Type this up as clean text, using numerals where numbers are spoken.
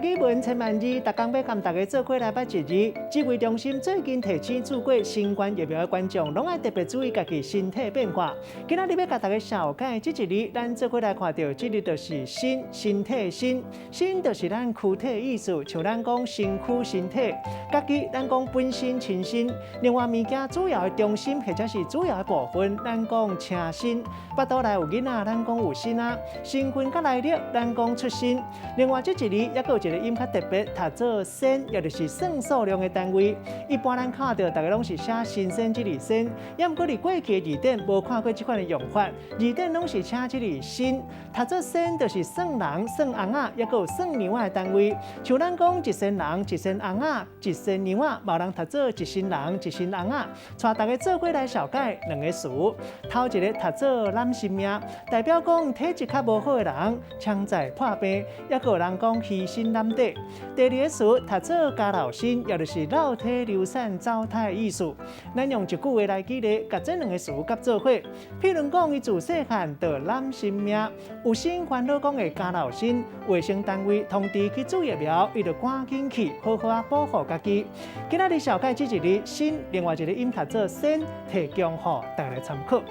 语文千万字，逐工要甲大家做伙来捌一字。指挥中心最近提醒注过新冠疫苗的观众，拢爱特别注意家己身体变化。今仔日要甲大家小解这一字，咱做伙来看到，这字就是身，身体身，身就是咱躯体的意思，像咱讲身躯身体。家己咱讲本身亲身，另外物件主要的中心或者是主要的部分，咱讲车身。腹肚内有囡仔，咱讲有身啊。身份甲来历，咱讲出身。另外这一字也有一个音较特别，读做先，也就是算数量的单位。一般咱看到大家拢是写新鲜这字先，也毋过伫过去的字典无看过这款的用法，字典拢是写这字新。读做先就是算人、算翁仔，也有算牛仔的单位。像咱讲一身人、一身翁仔、一身牛仔，嘛有人读做一身人、一身翁仔。带大家做伙来小解两个词。头一个读做男性命，代表讲体质较无好的人，常在破病，也有人讲牺牲难得。第二个词读做家老身，也就是老体流产糟蹋的意思。咱用一句话来举例，甲这两个词夹做伙。譬如讲，伊自细汉就男性命，有心烦恼讲的家老身，卫生单位通知去注疫苗，伊就赶紧去，好好啊保护家己。今仔日小解这一字身，另外一个音读做先，提供予大家来参考。